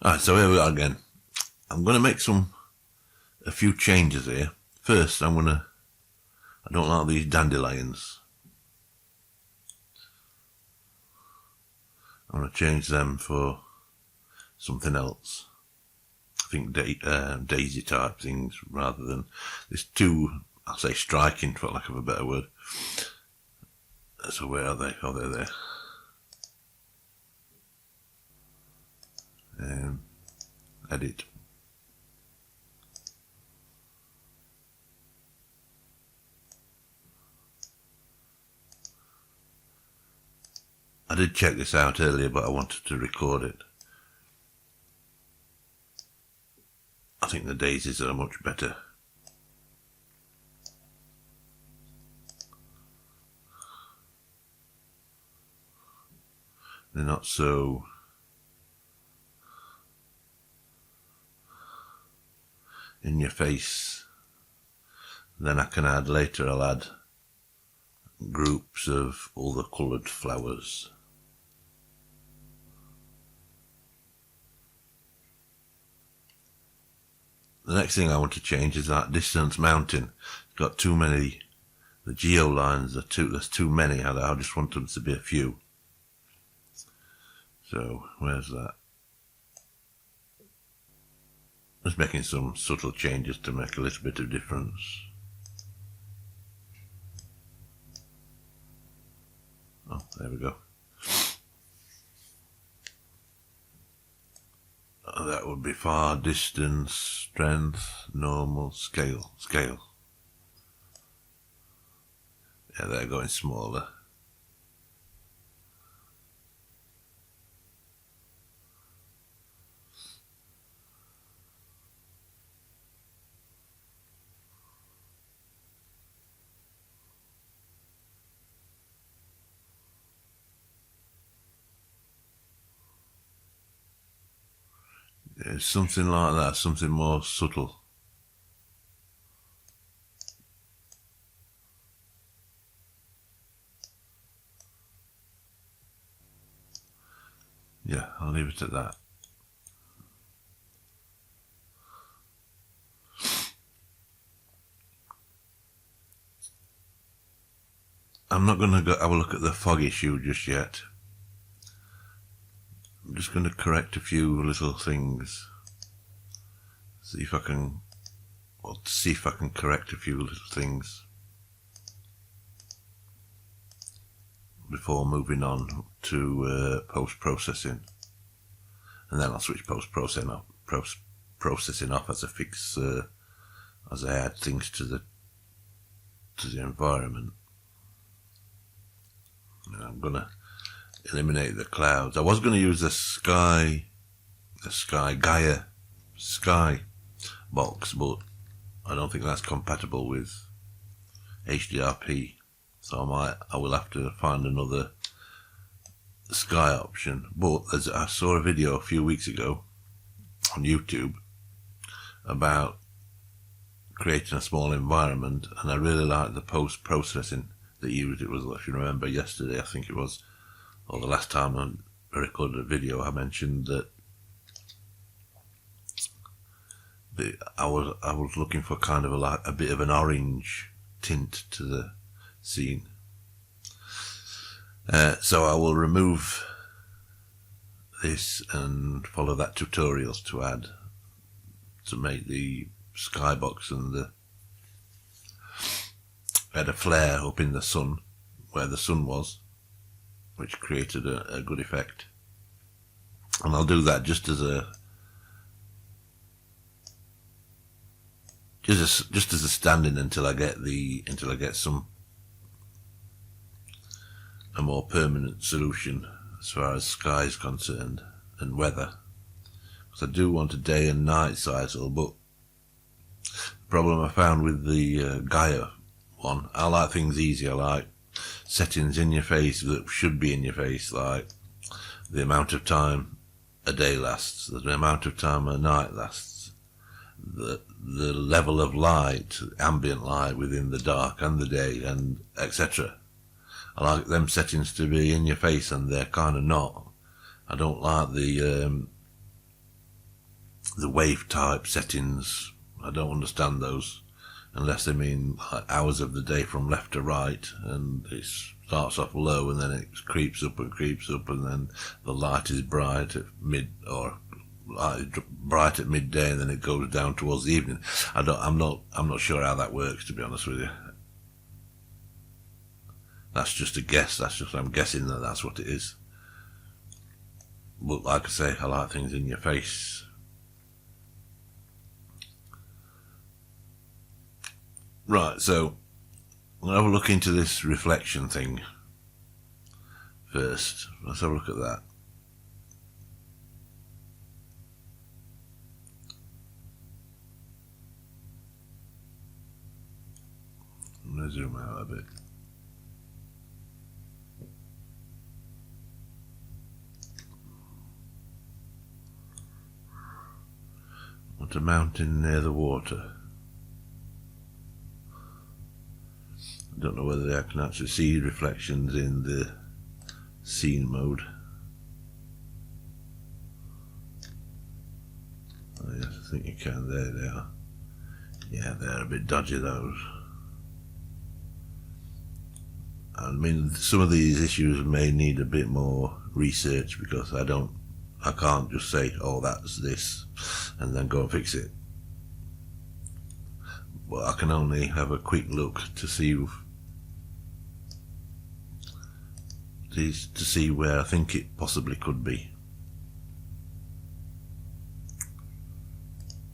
Alright, so here we are again. I'm going to make a few changes here. First, I don't like these dandelions. I'm going to change them for something else. I think daisy type things rather than this too, I'll say striking for lack of a better word. So where are they? Oh, they're there. Edit. I did check this out earlier, but I wanted to record it. I think the daisies are much better. They're not so in your face. Then I can add later, I'll add groups of all the coloured flowers. The next thing I want to change is that distance mounting. It's got too many, the geo lines are there's too many. I just want them to be a few. So where's that? Just making some subtle changes to make a little bit of difference. Oh, there we go. That would be far, distance, strength, normal, scale. Yeah, they're going smaller. It's something like that, something more subtle. Yeah, I'll leave it at that. I'm not going to go have a look at the fog issue just yet. I'm just going to correct a few little things. See if I can correct a few little things before moving on to post-processing. And then I'll switch post-processing off as I fix, as I add things to the environment. And I'm going to eliminate the clouds. I was going to use the Gaia sky box, but I don't think that's compatible with HDRP, so I will have to find another sky option. But I saw a video a few weeks ago on YouTube about creating a small environment, and I really liked the post-processing that used. It was, if you remember, yesterday I think it was, or the last time I recorded a video, I mentioned that I was looking for kind of a bit of an orange tint to the scene. So I will remove this and follow that tutorials to make the skybox and add a flare up in the sun where the sun was, which created a good effect. And I'll do that just as a stand-in until I get a more permanent solution as far as sky is concerned and weather. Because I do want a day and night cycle, but the problem I found with the Gaia one, I like things easy. I like settings in your face that should be in your face, like the amount of time a day lasts, the amount of time a night lasts, the level of light, ambient light within the dark and the day, and etc. I like them settings to be in your face, and they're kind of not. I don't like the the wave type settings, I don't understand those unless they mean like hours of the day from left to right, and it starts off low and then it creeps up, and then the light is bright at bright at midday, and then it goes down towards the evening. I'm not sure how that works, to be honest with you. That's just a guess. I'm guessing that that's what it is. But like I say, I like things in your face. Right, so I'm going to have a look into this reflection thing first. Let's have a look at that. I'm going to zoom out a bit. What a mountain near the water. I don't know whether I can actually see reflections in the scene mode. Oh yes, I think you can. There they are. Yeah, they're a bit dodgy, those. I mean, some of these issues may need a bit more research, because I can't just say, oh, that's this, and then go and fix it. Well, I can only have a quick look to see where I think it possibly could be.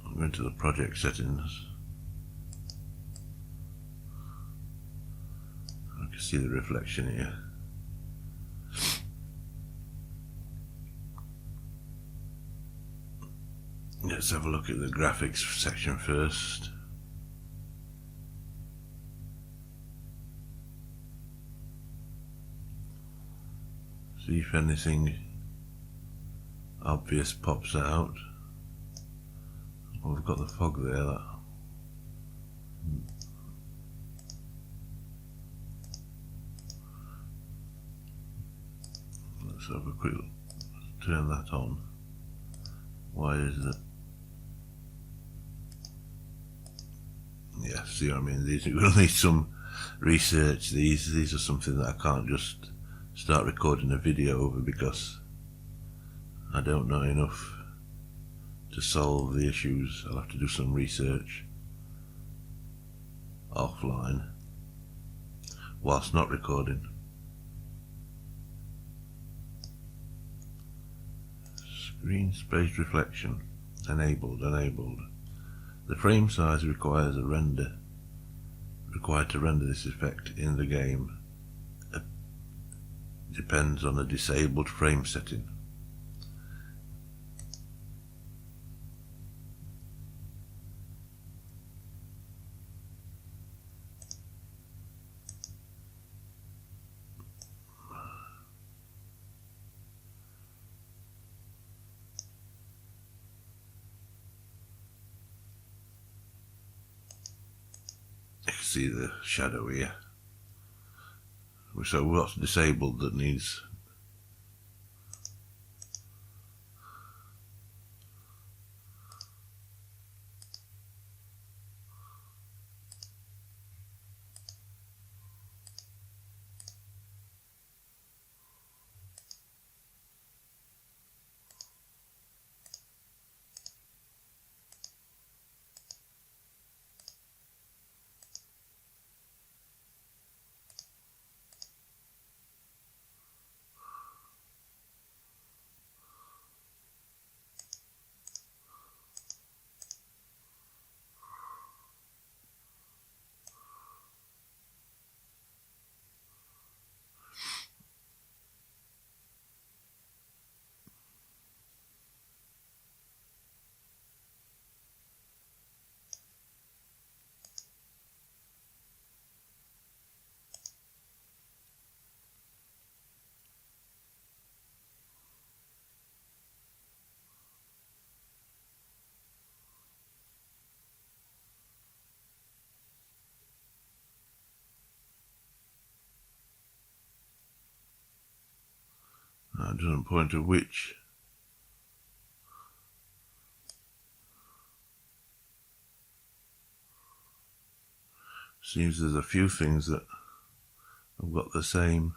I'm going to the project settings. I can see the reflection here. Let's have a look at the graphics section first. See if anything obvious pops out. Oh, we've got the fog there. Let's have a quick turn that on. Why is it? Yeah, see what I mean? These are going to need some research. These are something that I can't just start recording a video over, because I don't know enough to solve the issues. I'll have to do some research offline whilst not recording. Screen space reflection enabled. The frame size required to render this effect in the game depends on a disabled frame setting. You can see the shadow here. So what's disabled that needs? It doesn't point to which. Seems there's a few things that have got the same.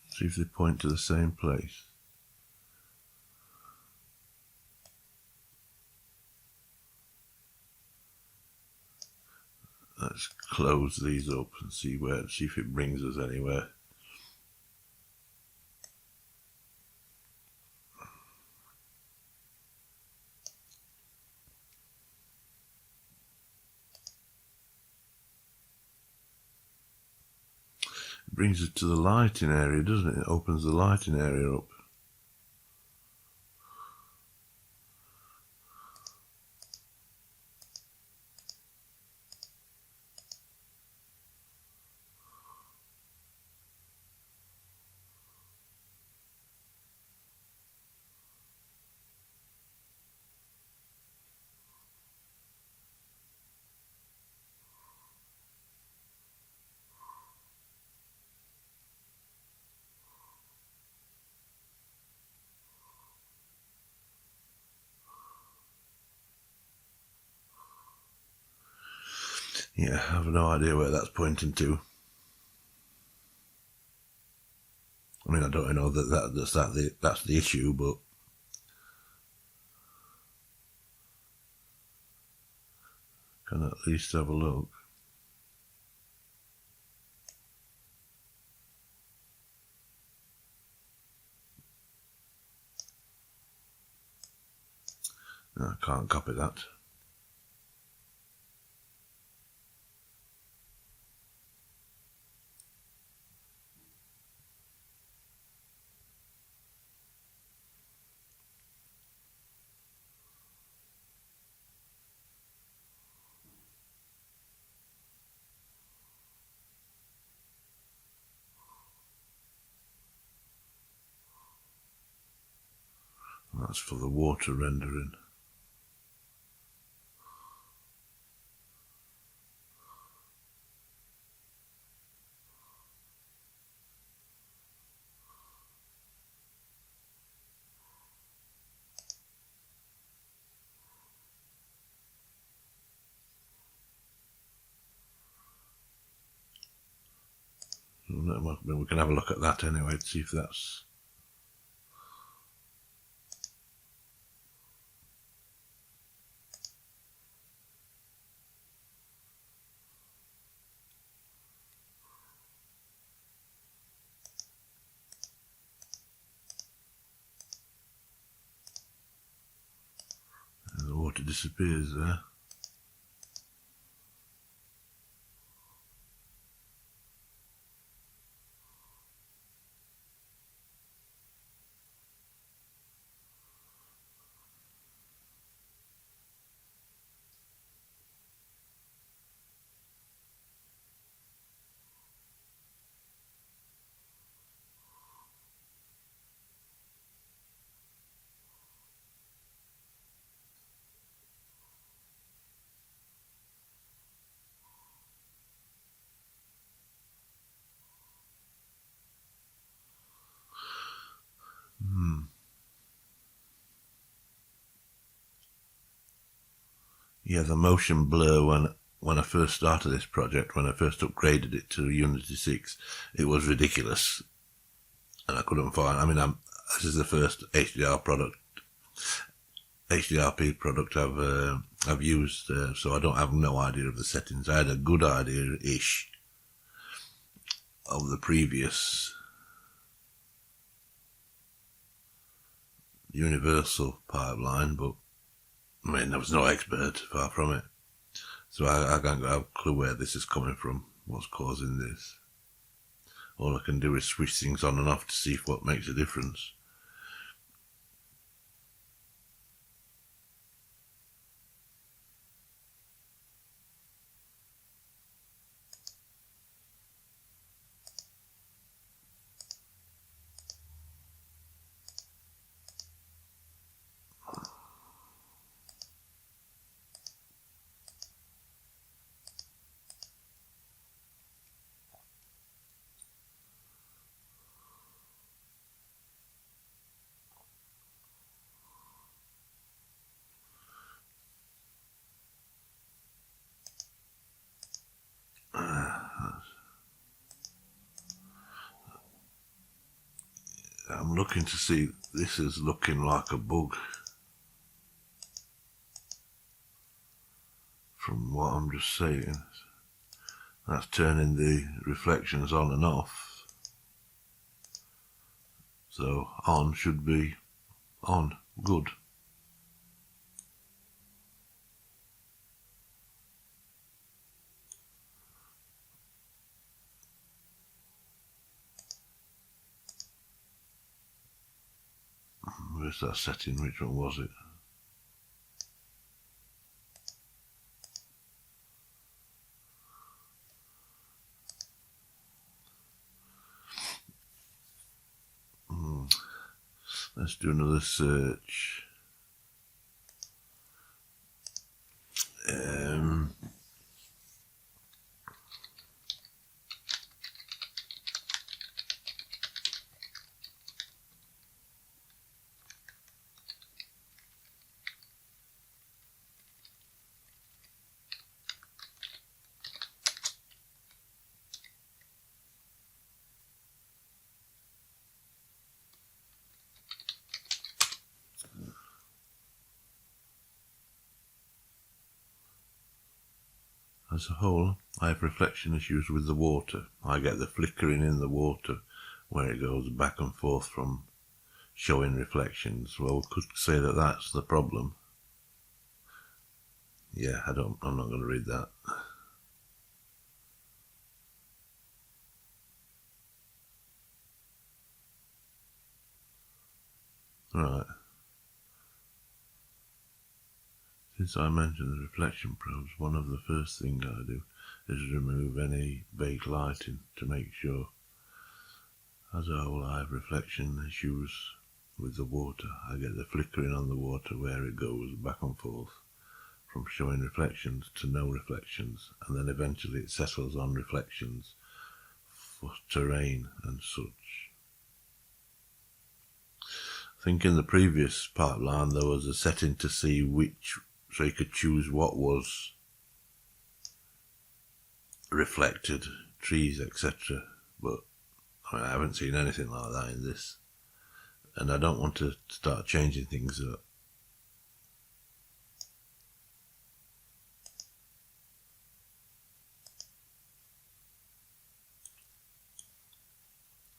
See if they point to the same place. Let's close these up and see if it brings us anywhere. It brings us to the lighting area, doesn't it? It opens the lighting area up. Yeah, I have no idea where that's pointing to. I mean, I don't know that's the issue, but can at least have a look. No, I can't copy that. That's for the water rendering. We can have a look at that anyway to see if that's... The water disappears there. Yeah, the motion blur when I first started this project, when I first upgraded it to Unity 6, it was ridiculous. And I couldn't find... I mean, this is the first HDRP product I've used, so I don't have no idea of the settings. I had a good idea-ish of the previous universal pipeline, but I mean, I was no expert, far from it. So I can't have a clue where this is coming from, what's causing this. All I can do is switch things on and off to see what makes a difference. I'm looking to see, this is looking like a bug from what I'm just saying. That's turning the reflections on and off. So on should be on. Good. Where's that setting? Which one was it? Let's do another search. As a whole, I have reflection issues with the water. I get the flickering in the water where it goes back and forth from showing reflections. Well, we could say that that's the problem. Yeah, I'm not going to read that. Right. Since I mentioned the reflection probes, one of the first things I do is remove any baked lighting to make sure. As a whole, I have reflection issues with the water. I get the flickering on the water where it goes back and forth from showing reflections to no reflections, and then eventually it settles on reflections for terrain and such. I think in the previous pipeline there was a setting to see which, so you could choose what was reflected, trees, etc. But I haven't seen anything like that in this, and I don't want to start changing things up.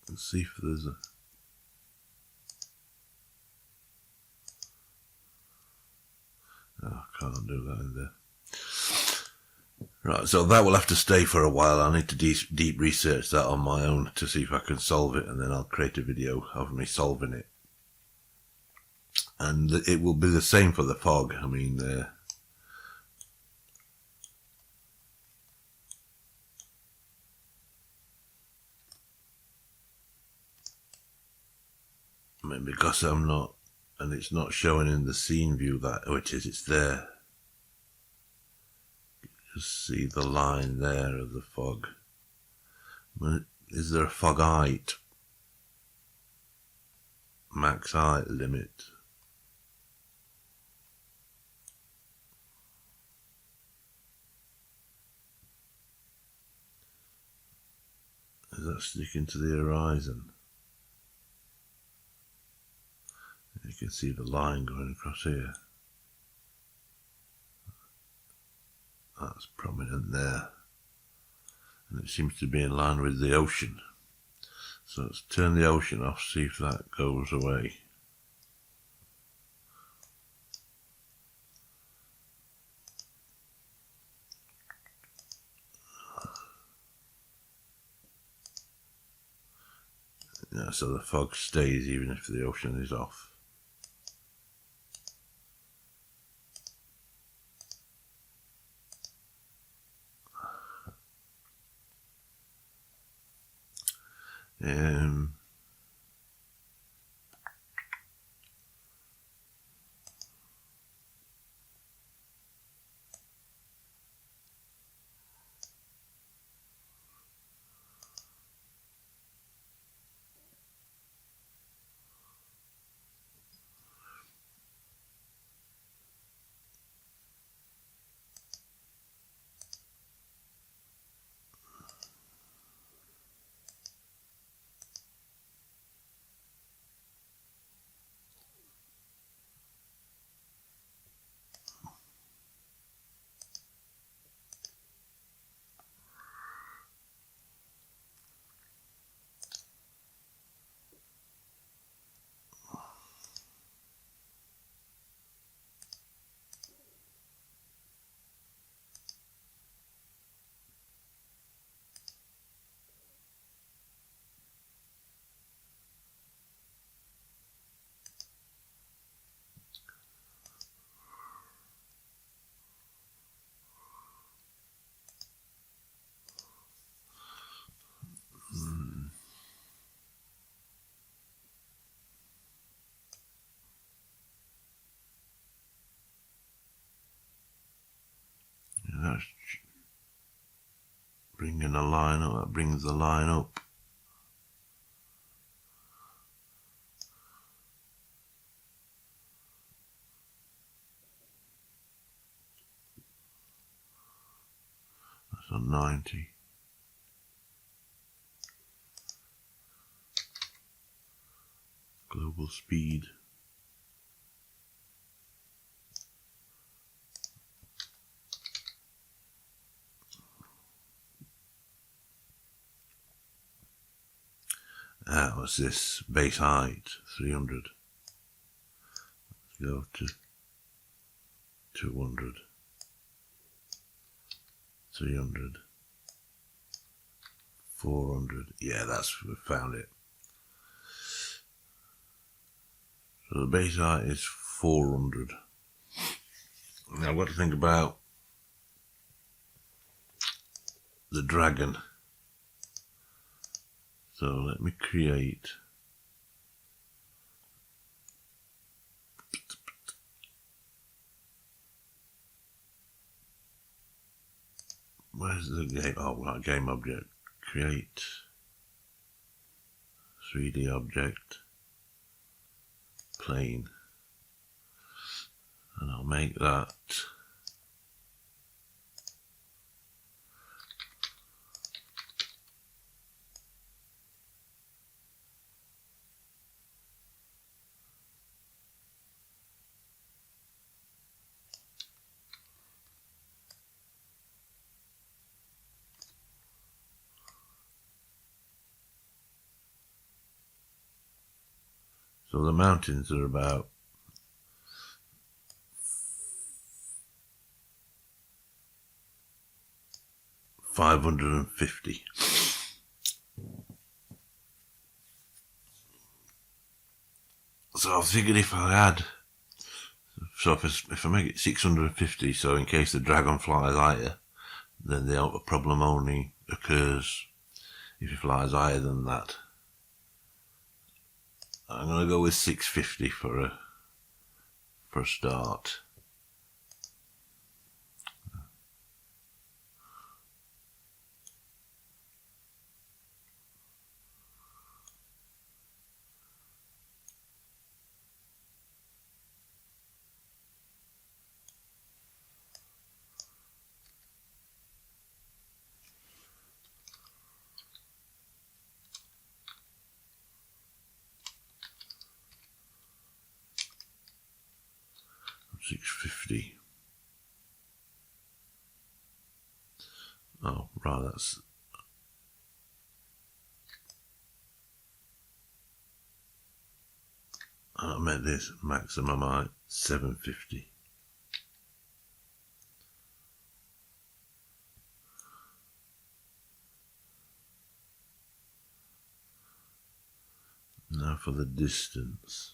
Let's see if there's a... Oh, I can't do that in there. Right, so that will have to stay for a while. I need to deep research that on my own to see if I can solve it, and then I'll create a video of me solving it. And it will be the same for the fog. I mean, because I'm not, and it's not showing in the scene view that, oh it is, it's there. Just see the line there of the fog. Is there a fog height? Max height limit? Is that sticking to the horizon? You can see the line going across here. That's prominent there. And it seems to be in line with the ocean. So let's turn the ocean off, see if that goes away. Yeah, so the fog stays even if the ocean is off. Let's bring in a line up. That brings the line up. That's on 90. Global speed. What's this? Base height, 300. Let's go to 200. 300. 400. Yeah, we found it. So the base height is 400. Now what to think about the dragon. So let me create where's the game? Oh, right, game object. Create 3D object plane, and I'll make that so the mountains are about 550. So I figured if I make it 650, so in case the dragon flies higher, then the problem only occurs if it flies higher than that. I'm going to go with 650 for a start. $650. Oh, right, that's I meant this maximum height 750. Now for the distance.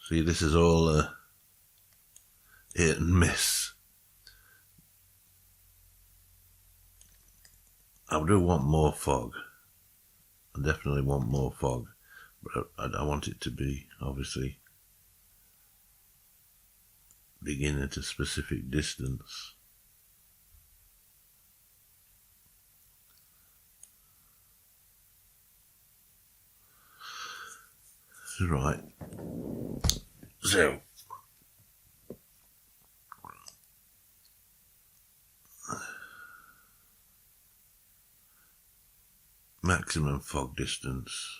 See, this is all hit and miss. I do want more fog. I definitely want more fog, but I want it to be, obviously, begin at a specific distance. Right. So maximum fog distance.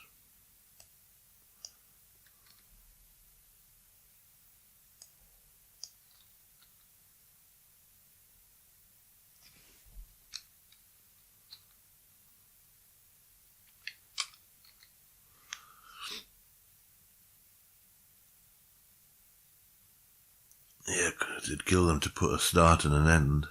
Yeah, 'cause it'd kill them to put a start and an end.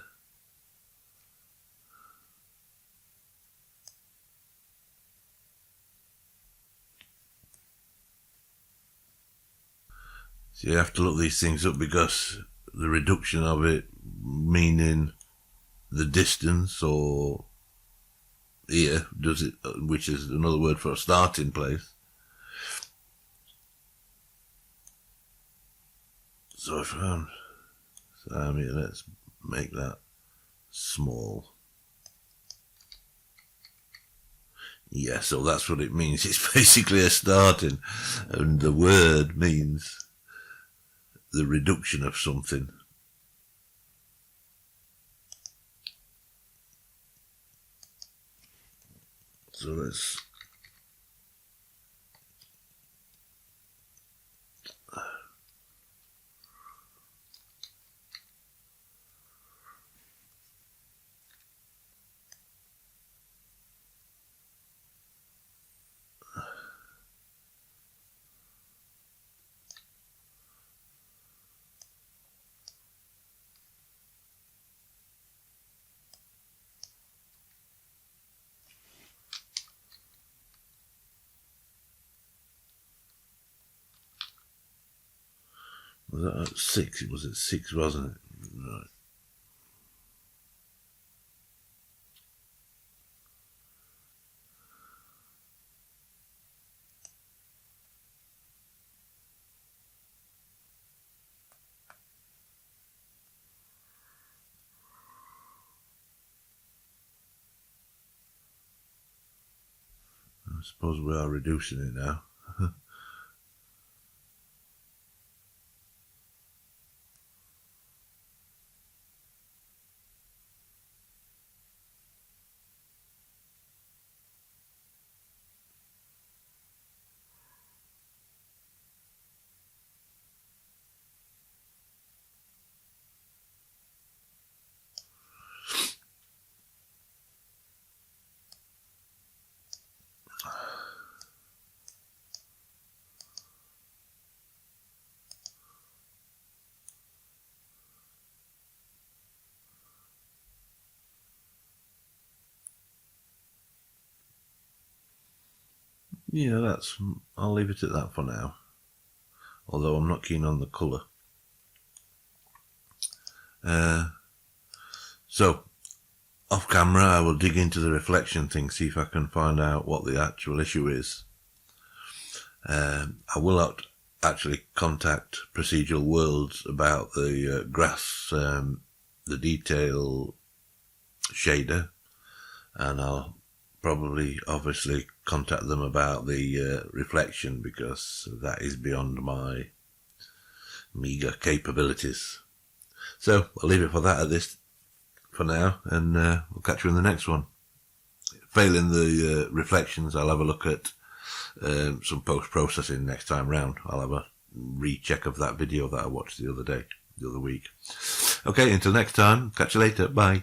So you have to look these things up because the reduction of it, meaning the distance, or here does it, which is another word for a starting place. So So, let's make that small. Yeah, so that's what it means. It's basically a starting, and the word means the reduction of something. So let's was that at 6? It was at 6, wasn't it? Right. I suppose we are reducing it now. Yeah, I'll leave it at that for now. Although I'm not keen on the colour. So, off camera I will dig into the reflection thing, see if I can find out what the actual issue is. I will actually contact Procedural Worlds about the grass, the detail shader, and I'll probably obviously contact them about the reflection, because that is beyond my meagre capabilities. So I'll leave it for that for now, and we'll catch you in the next one. Failing the reflections, I'll have a look at some post-processing next time round. I'll have a recheck of that video that I watched the other week. Okay, until next time, catch you later, bye.